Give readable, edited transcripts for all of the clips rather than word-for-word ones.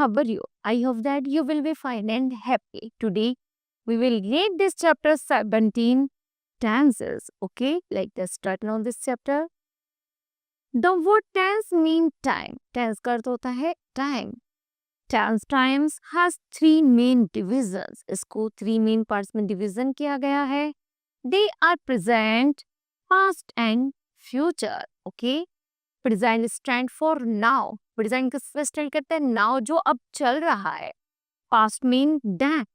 how are you? I hope that you will be fine and happy. Today, we will read this chapter 17 tenses. Okay, let's start now this chapter. The word tense mean time. Tense का अर्थ होता है time. Tense times has three main divisions. इसको three main parts में division किया गया है. They are present, past and future. Okay. Present stand for now. Present किससे stand करते हैं? नाउ जो अब चल रहा है. पास्ट मीन दैट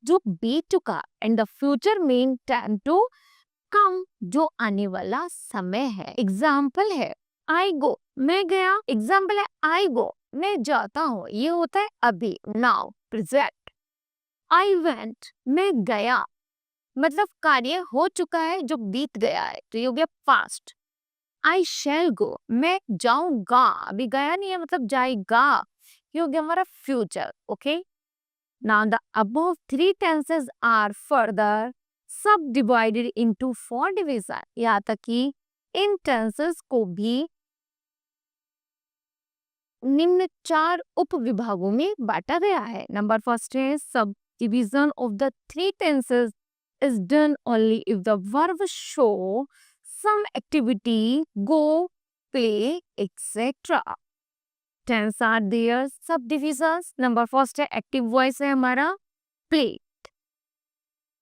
जो बीत चुका. And the future mean time to come जो आने वाला समय है. एग्जाम्पल है आई गो, मैं गया. एग्जाम्पल है आई गो, मैं जाता हूँ. ये होता है अभी, नाउ, प्रेजेंट. आई वेंट, मैं गया, मतलब कार्य हो चुका है जो बीत गया है, तो ये हो गया पास्ट. आई शैल गो, मैं जाऊंगा. अभी गया नहीं है मतलब जाएगा, ये हो गया हमारा future. Okay. Now the above three tenses are further subdivided into four division. यहाँ तक कि इन टेंसेस को भी निम्न चार उप विभागों में बांटा गया है. नंबर फर्स्ट है sub division of the three tenses is done only if the verb show some activity, go, play, etc. Tense are there subdivisions. Number first है active voice है हमारा play.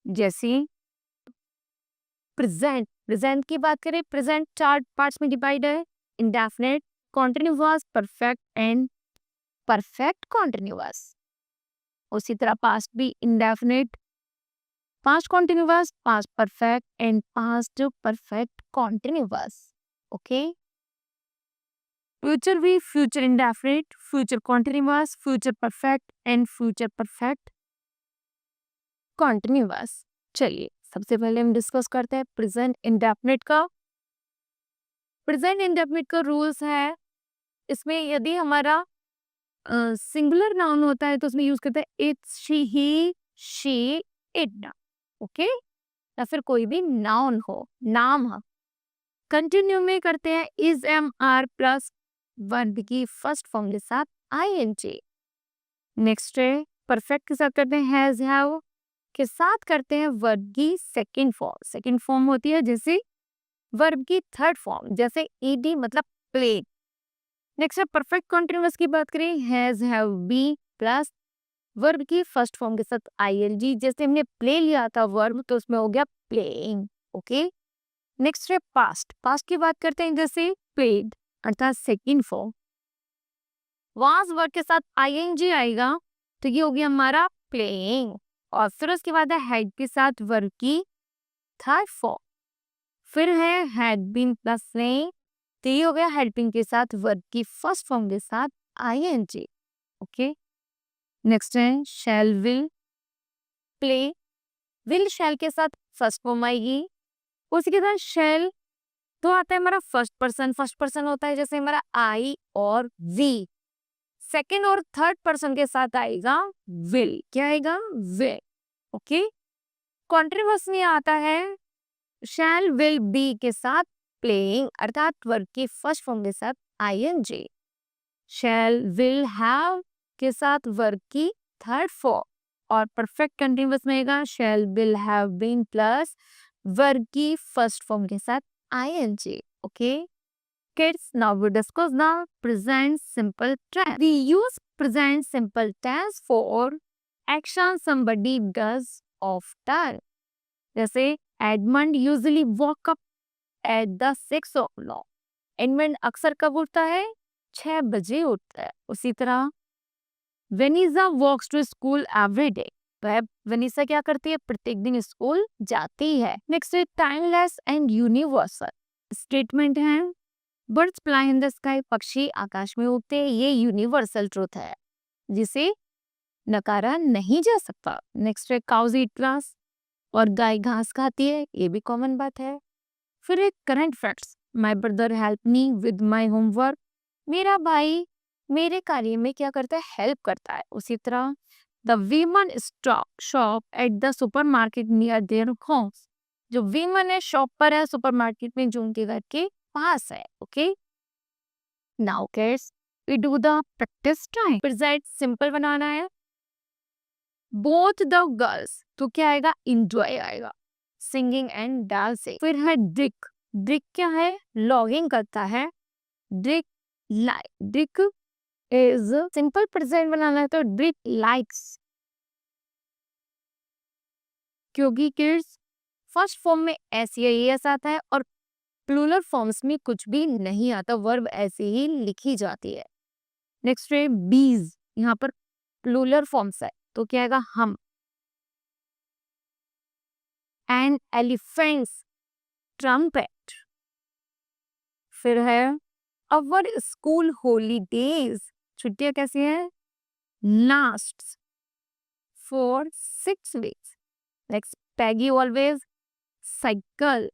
जैसे present. present की बात करें, present चार parts में divide है. indefinite, continuous, perfect and perfect continuous. उसी तरह past भी indefinite, past continuous, past perfect and past perfect continuous. Okay. Future भी future indefinite, future continuous, future perfect and future perfect continuous. चलिए सबसे पहले हम डिस्कस करते हैं प्रेजेंट इंडेफिनिट का. प्रेजेंट इंडेफिनिट का रूल्स है, इसमें यदि हमारा सिंगुलर नाउन होता है तो उसमें यूज करते हैं इट्स, शी, इट. ओके. या फिर कोई भी नाउन हो, नाम हो. कंटिन्यू में करते हैं is, am, are plus verb की फर्स्ट फॉर्म के साथ ing. नेक्स्ट है परफेक्ट के साथ करते हैं हैज, हैव के साथ करते हैं वर्ब की सेकंड फॉर्म. सेकंड फॉर्म होती है जैसे वर्ब की थर्ड फॉर्म, जैसे ed मतलब प्ले. नेक्स्ट है परफेक्ट कॉन्टिन्यूअस की बात करें has, have, be plus verb की फर्स्ट फॉर्म के साथ ing. जैसे हमने प्ले लिया था वर्ब तो उसमें हो गया प्लेइंग. ओके. नेक्स्ट है पास्ट. पास्ट की बात करते हैं जैसे प्लेड अर्थात सेकंड फॉर्म. वाज वर्ब के साथ ing आएगा तो ये हो गया हमारा प्लेइंग. और फिर उसके बाद है हैड के साथ वर्ब की थर्ड फॉर्म. फिर है हैड बीन प्लस ने, तो ये हो गया हेल्पिंग के साथ वर्ब की फर्स्ट फॉर्म के साथ ing. ओके. नेक्स्ट है शैल, विल, प्ले. विल शैल के साथ फर्स्ट फॉर्म आएगी. उसी के साथ शैल तो आता है हमारा फर्स्ट पर्सन होता है जैसे हमारा आई और वी. सेकंड और थर्ड पर्सन के साथ आएगा विल. क्या आएगा? विल. ओके. कॉन्टिन्यूअस में आता है शैल, विल, बी के साथ प्लेइंग अर्थात वर्ब की फर्स्ट फॉर्म के साथ ing. शैल, विल, हैव के साथ वर्ब की थर्ड फॉर्म. और परफेक्ट कंटिन्यूअस में आएगा shall, will, have been plus verb की फर्स्ट फॉर्म के साथ ing. Okay. Kids, now we discuss the present simple tense. We use present simple tense for action somebody does often. जैसे Edmund usually woke up at the 6 o'clock. Edmund अक्सर कब उठता है? 6 बजे उठता है. उसी तरह Vanessa walks to school every day. वह वनीसा क्या करती है? प्रत्येक दिन स्कूल जाती है. नेक्स्ट है टाइमलेस एंड यूनिवर्सल. स्टेटमेंट है birds fly in the sky, पक्षी आकाश में उड़ते हैं. ये यूनिवर्सल ट्रूथ है जिसे नकारा नहीं जा सकता. नेक्स्ट है काउज ईट ग्रास, और गाय घास खाती है. ये भी कॉमन बात है. फिर एक current facts. My brother help me with my homework. मेरा भाई मेरे कार्य में क्या करता है? हेल्प करता है. उसी तरह The women shop at the supermarket near their homes. जो women है शॉप पर है सुपरमार्केट में जो उनके घर के पास है. Okay. Now kids, We do the practice time. Present simple बनाना है. Both the girls, तो क्या आएगा? Enjoy आएगा. Singing and dancing. फिर है Dick. Dick क्या है? Logging करता है. Dick like. Dick is simple present बनाना है तो Dick likes. क्योंकि किड्स फर्स्ट फॉर्म में एस या एस आता है और प्लूरल फॉर्म्स में कुछ भी नहीं आता, वर्ब ऐसे ही लिखी जाती है. नेक्स्ट है बीज. यहाँ पर प्लूरल फॉर्म्स है तो क्या आएगा? हम. And elephants, trumpet. फिर है अवर स्कूल हॉलीडेज. छुट्टियां कैसी है? Last for 6 weeks. Next Peggy always cycle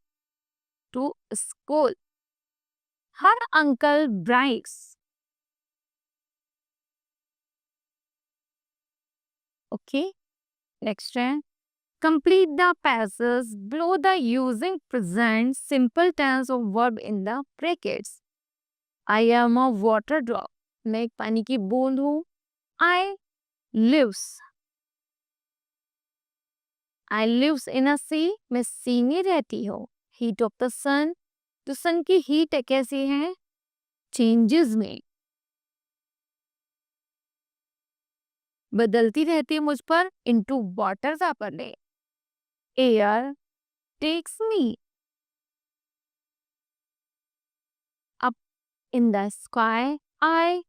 to school. Her uncle bikes. Okay. Next है complete the passages below the using present simple tense of verb in the brackets. I am a water drop. मैं एक पानी की बूंद हूँ. I lives. I lives in a sea. मैं sea में रहती हूँ. Heat of the sun. तो sun की heat कैसी है? Changes में. बदलती रहती है मुझ पर. Into water जा पर ले. Air takes me up in the sky. I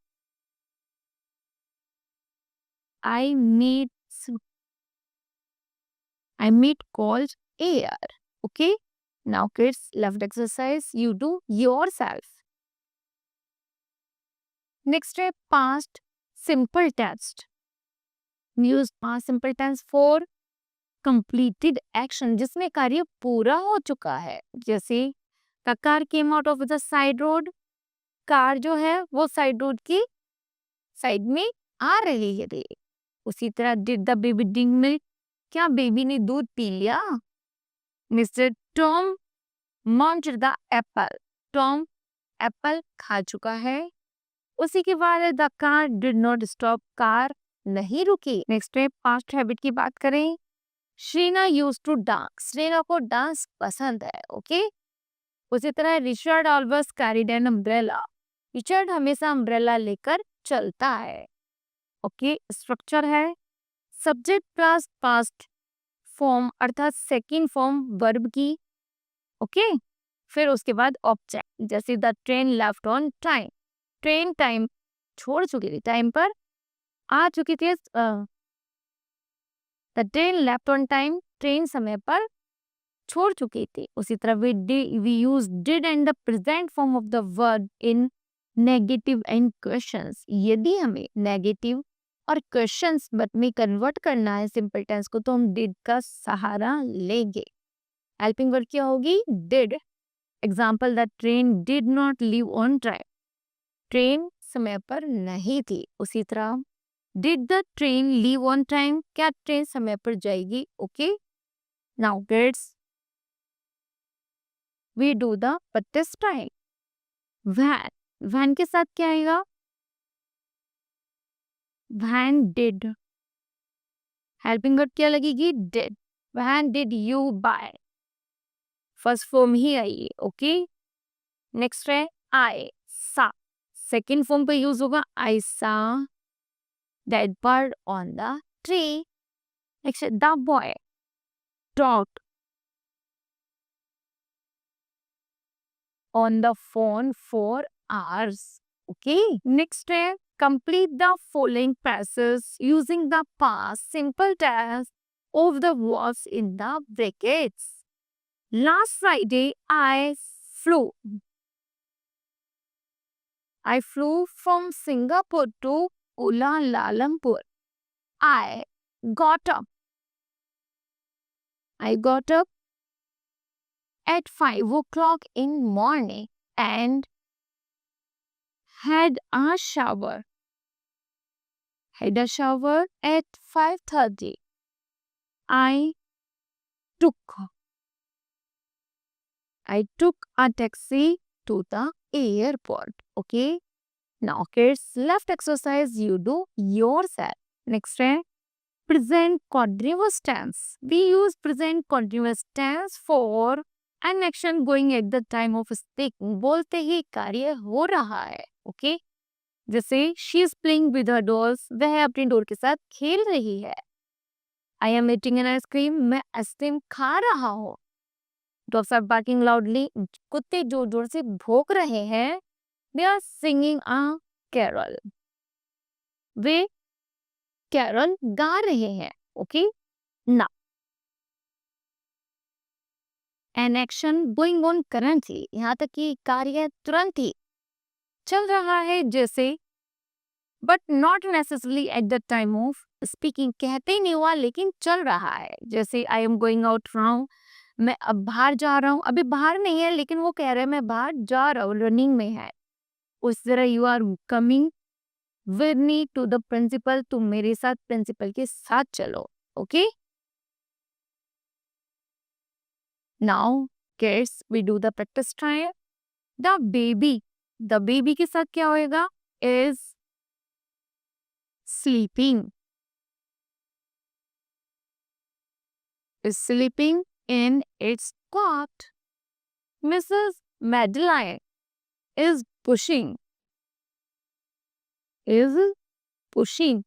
meet cold air. Okay. Now kids, left exercise you do yourself. Next है past simple tense. Use past simple tense for completed action, जिसमें कार्य पूरा हो चुका है. जैसे the car came out of the side road. Car जो है वो साइड रोड की साइड में आ रही है. उसी तरह did the baby drink milk. क्या बेबी ने दूध पी लिया? Mister Tom munched the apple. Tom apple खा चुका है. उसी के बाद the car did not stop. Car नहीं रुकी. नेक्स्ट है पास्ट हैबिट की बात करें. Shreena used to dance. Shreena को डांस पसंद है. ओके. उसी तरह Richard always carried an umbrella. Richard हमेशा अम्ब्रेला लेकर चलता है. ओके. स्ट्रक्चर है सब्जेक्ट प्लस पास्ट फॉर्म अर्थात सेकंड फॉर्म वर्ब की. ओके. फिर उसके बाद ऑब्जेक्ट, जैसे the train left on time. Train time छोड़ चुकी थी, टाइम पर आ चुकी थी. The train left on time. Train समय पर छोड़ चुकी थी. उसी तरह we use did and the present form of the verb in negative and questions. यदि हमें नेगेटिव और क्वेश्चंस में कन्वर्ट करना है सिंपल टेंस को तो हम डिड का सहारा लेंगे. हेल्पिंग वर्ब क्या होगी? Did. Example the train did not leave on time. Train समय पर नहीं थी. उसी तरह did the train leave on time. क्या ट्रेन समय पर जाएगी? Okay. Now kids we do the practice time. One. One के साथ क्या आएगा? When did. हेल्पिंग वर्ब क्या लगेगी? Did. When did you buy. First form ही आइए. ओके. नेक्स्ट है आई सा. सेकेंड फॉर्म पे यूज होगा I saw that bird on the tree. Next है the boy talked on the phone for hours. Okay. Next है complete the following passages using the past simple tense of the verbs in the brackets. Last Friday I flew from Singapore to Kuala Lumpur. I got up at 5 o'clock in morning and had a shower at 5:30. I took a taxi to the airport. Okay. Now kids, left exercise you do yourself. Next है present continuous tense. We use present continuous tense for an action going at the time of speaking. बोलते ही कार्य हो रहा है. Okay? जैसे she is playing with her dolls. वह अपनी door के साथ खेल रही है. I am eating an ice cream. मैं आइसक्रीम खा रहा हूँ. Dogs are barking loudly. कुत्ते जोर जोर से भौंक रहे हैं. They are singing a carol. वे कैरल गा रहे हैं. ओके ना an action going on currently, यहाँ तक कि कार्य तुरंत ही चल रहा है जैसे, but not necessarily at the time of speaking. कहते ही नहीं हुआ लेकिन चल रहा है. जैसे I am going out now, मैं अब बाहर जा रहा हूँ. अभी बाहर नहीं है लेकिन वो कह रहे हैं मैं बाहर जा रहा हूँ, रनिंग में है. उस तरह you are coming with me to the principal, तुम मेरे साथ प्रिंसिपल के साथ चलो. Okay now kids, we do the practice trial. The baby के साथ क्या होएगा? Is sleeping. Is sleeping in its cot. Mrs. Madeline is pushing. Is pushing.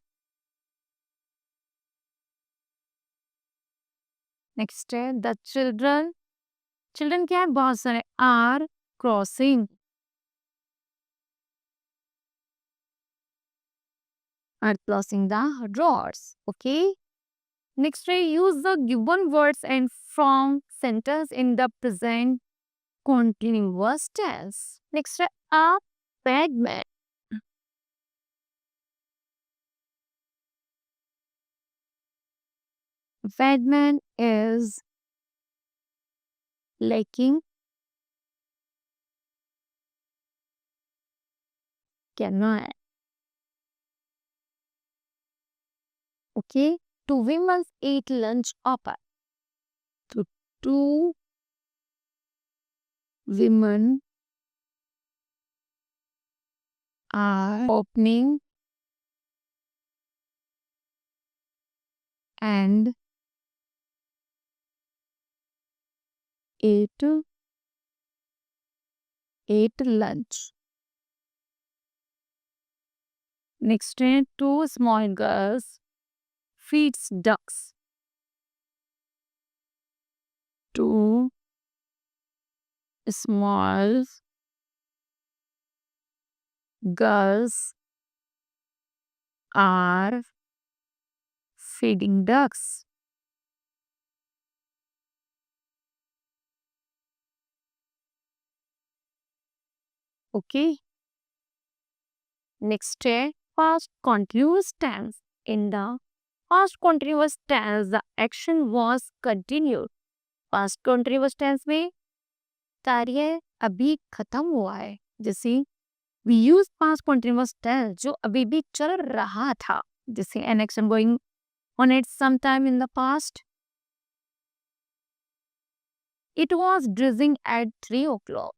Next है the children. Children क्या है? बहुत सारे. Are crossing. Are crossing the roads. Okay. Next है use the given words and from sentence in the present continuous tense. Next है a bagman. Bagman is lacking cannot. Okay, two women ate lunch apart. So two women are opening and ate lunch. Next, two small girls feeds ducks. Two small girls are feeding ducks. Okay. Next है past continuous tense. In the past continuous tense, the action was continued. Past continuous tense में कार्य अभी खत्म हुआ है. जैसे we use past continuous tense जो अभी भी चल रहा था. जैसे an action going on at some time in the past. It was drizzling at 3 o'clock.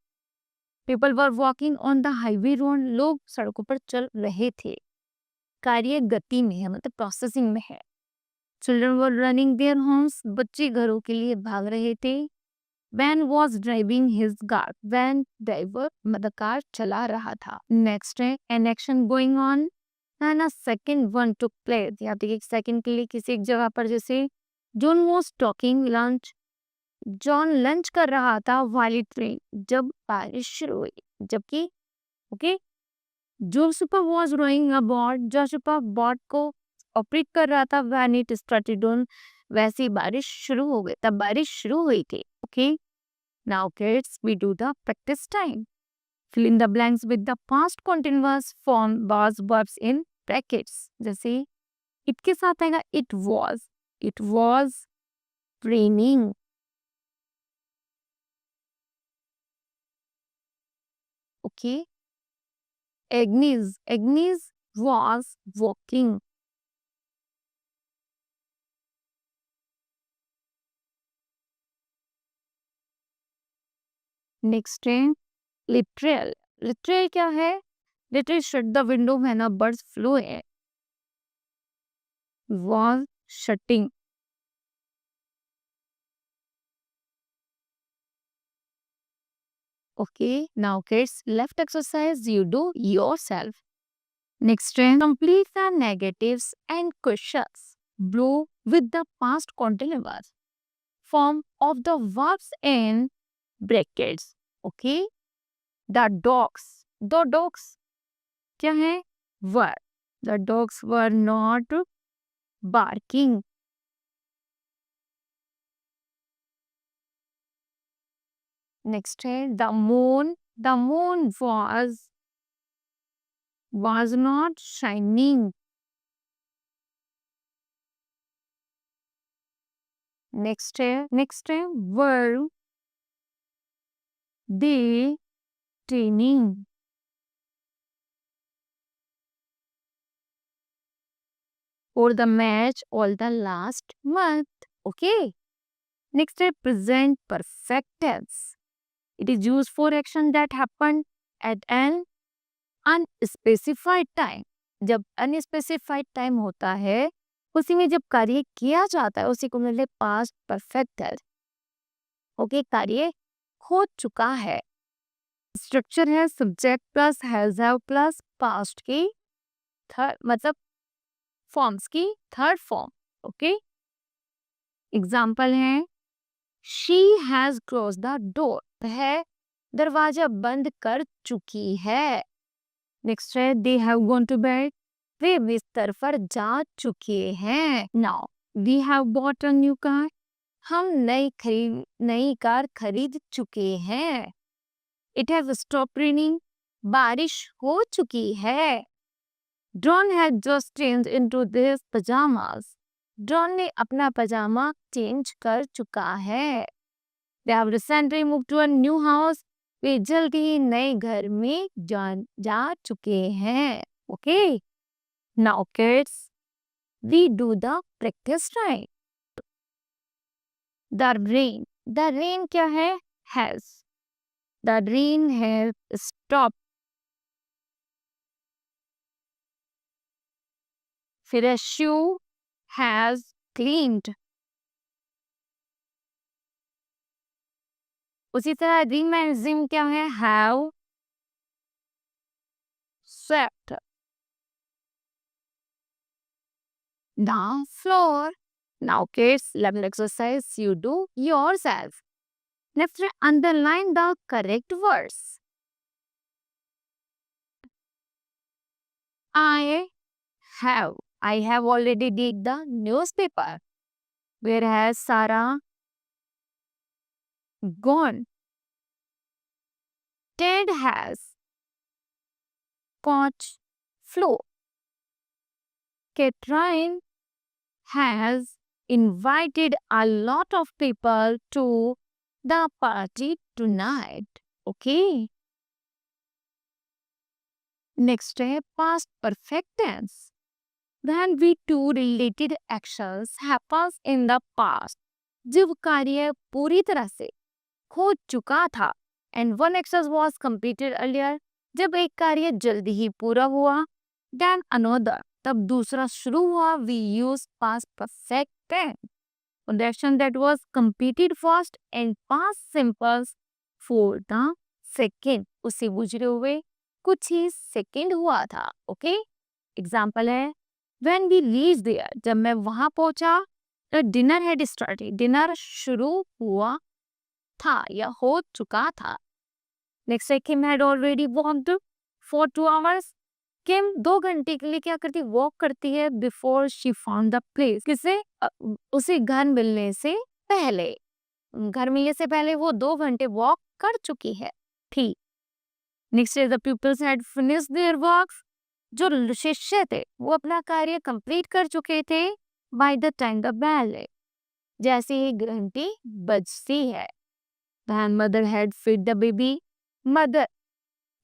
People were walking on the highway road. लोग सड़कों पर चल रहे थे. कार्य गति में है, मतलब प्रोसेसिंग में है. Children were running their homes. बच्चे घरों के लिए भाग रहे थे. Van was driving his car. Van driver मतलब कार चला रहा था. Next है an action going on and a second one took place. यहाँ पे एक सेकंड के लिए किसी एक जगह पर, जैसे John was talking lunch. John lunch कर रहा था while it rained, जब बारिश शुरू हुई. जबकि okay Joseph was rowing a boat. Joseph boat को ऑपरेट कर रहा था when it started on. वैसे ही बारिश शुरू हो गई, तब बारिश शुरू हुई थी. Okay now kids we do the practice time. fill in the blanks with the past continuous form was verbs in brackets. जैसे it के साथ आएगा it was raining. Okay. Agnes was walking. Next है literal. Literal क्या है? Little shut the window when a bird flew in. Was shutting. Okay, now kids, left exercise you do yourself. Next time, complete the negatives and questions. Blue with the past continuous form of the verbs in brackets. Okay, the dogs क्या है? Were. The dogs were not barking. Next है the moon was not shining. Next है were they training. For the match all the last month. Okay. Next है present perfect tense. It is used for action that happened at an unspecified time. जब unspecified time होता है उसी में जब कार्य किया जाता है उसी को मिले पास्ट परफेक्ट टेंस. ओके, कार्य हो चुका है. स्ट्रक्चर है subject plus has have plus past की थर्ड मतलब फॉर्म्स की थर्ड फॉर्म. ओके, एग्जाम्पल है she has close the door. है दरवाजा बंद कर चुकी है. नेक्स्ट है they have gone to bed. वे बिस्तर पर जा चुके हैं. Now we have bought a new car. हम नई कार खरीद चुके हैं. It have stop raining. बारिश हो चुकी है. John had just changed into his pajamas. John ने अपना पजामा चेंज कर चुका है. They have recently moved to a new house. वे जल्द ही नए घर में जा चुके हैं. Okay. Now kids, we do the practice time. The rain क्या है? Has. The rain has stopped. फिर है shoe has cleaned. उसी तरह रिम एंड जिम क्या है? Have swept. The floor. Now kids, level exercise you do yourself. Next, underline the correct words. I have already read the newspaper. Where has Sarah gone? Ted has caught flu. Catherine has invited a lot of people to the party tonight. Okay. Next है past perfect tense. When we do related actions happens in the past. जब कार्य पूरी तरह से हो चुका था and one action was completed earlier. जब एक कार्य जल्दी ही पूरा हुआ then another. तब दूसरा शुरू हुआ. We use past perfect tense. The action that was completed first and past simple for the second. उसे गुजरे हुए कुछ ही सेकेंड हुआ था. ओके, एग्जाम्पल है when we reached there. जब मैं वहां पहुंचा तो डिनर हैड स्टार्टेड. डिनर शुरू हुआ था या हो चुका था. नेक्स्ट है Kim had already walked for 2 hours. Kim 2 घंटे के लिए क्या करती? वॉक करती है before she found the place. किसे? उसे घर मिलने से पहले. घर मिलने से पहले वो 2 घंटे वॉक कर चुकी है. ठीक. Next is the peoples had finished their works. जो शिष्य थे वो अपना कार्य कंप्लीट कर चुके थे by the time the bell. जैसे ही घंटी बजती है. then mother had feed the baby. Mother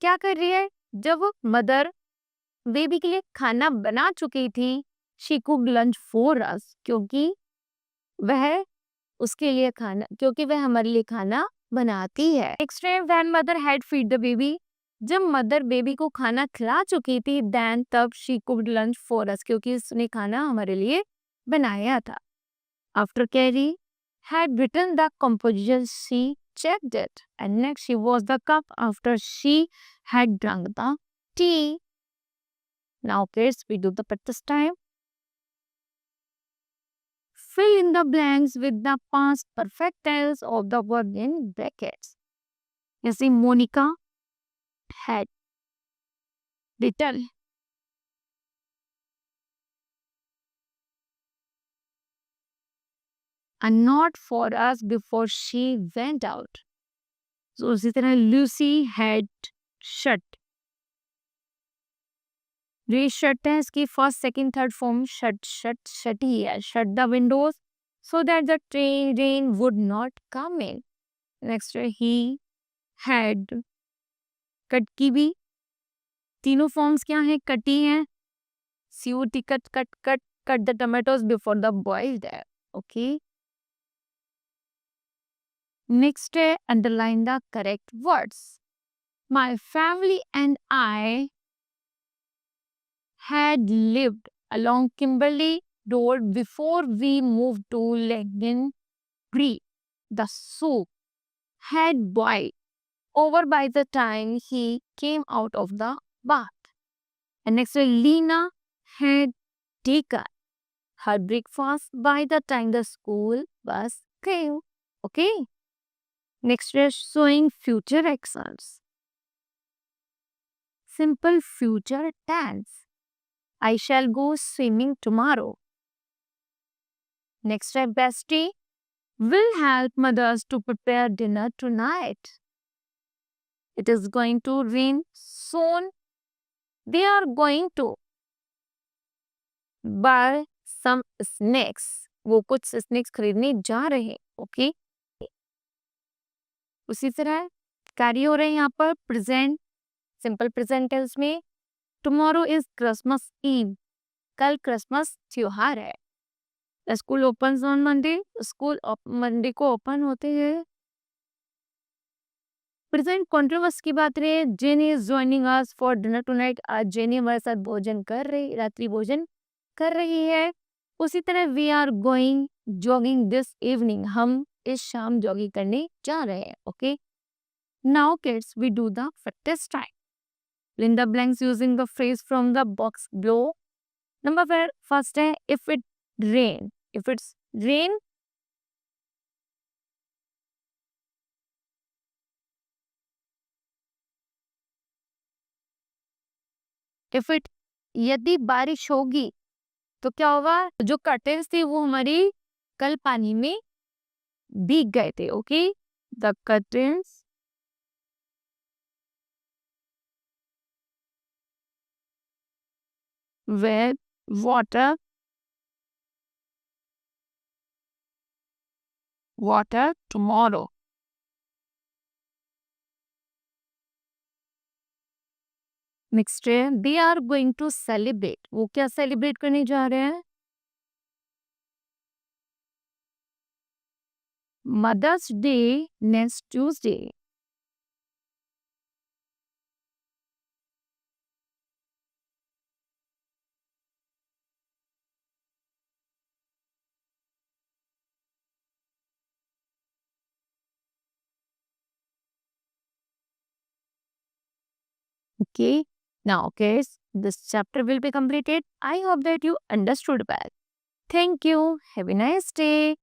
क्या कर रही है? जब मदर बेबी के लिए खाना बना चुकी थी she cooked lunch for us. क्योंकि वह हमारे लिए खाना बनाती है. Next time when mother had feed the baby. जब मदर बेबी को खाना खिला चुकी थी, देन तब she cooked lunch for us, क्योंकि उसने खाना हमारे लिए बनाया था. After carry had written the composition, she checked it. And next, she washed the cup after she had drunk the tea. Now, kids, we do the practice time. Fill in the blanks with the past perfect tense of the verb in brackets. You see, Monica had written a note for us before she went out. So, उसी तरह Lucy had shut. ये shut है, इसकी first second third form shut ही है. Shut the windows so that the rain would not come in. Next he had. Cut की भी तीनों फॉर्म्स क्या हैं? कटी हैं. COT cut cut cut cut the tomatoes before the boiled है. ओके. नेक्स्ट है underline the correct words. My family and I had lived along Kimberley Road before we moved to Legden Creek. The soup had boiled over by the time he came out of the bath. And next, Lena had taken her breakfast by the time the school bus came. Okay. Next is showing future actions. Simple future tense. I shall go swimming tomorrow. Next step, bestie will help mothers to prepare dinner tonight. It is going to rain soon. They are going to buy some snacks. वो कुछ snacks खरीदने जा रहे हैं. Okay. उसी तरह कार्य हो रहे हैं यहाँ पर प्रेजेंट, सिंपल प्रेजेंट टेंस में. Tomorrow is Christmas Eve. कल क्रिसमस त्योहार है. School open on Monday. School Monday को ओपन होते हैं. प्रेजेंट कॉन्ट्रोवर्स की बात रहे. Jenny is joining us for dinner tonight. आज जेनी हमारे साथ भोजन कर रही, रात्रि भोजन कर रही है. उसी तरह we are going jogging this evening. हम इस शाम जॉगिंग करने जा रहे हैं. Okay. Now kids we do the practice time. Fill in the blanks using the phrase from the box below. Number first है if it rain. If it's rain, if it यदि बारिश होगी तो क्या होगा? जो कर्टेन्स थे वो हमारी कल पानी में भीग गए थे. Okay. The curtains were water tomorrow. Next है they are going to celebrate. वो क्या सेलिब्रेट करने जा रहे हैं? Mother's day next Tuesday. Okay. Now, guys, this chapter will be completed. I hope that you understood well. Thank you. Have a nice day.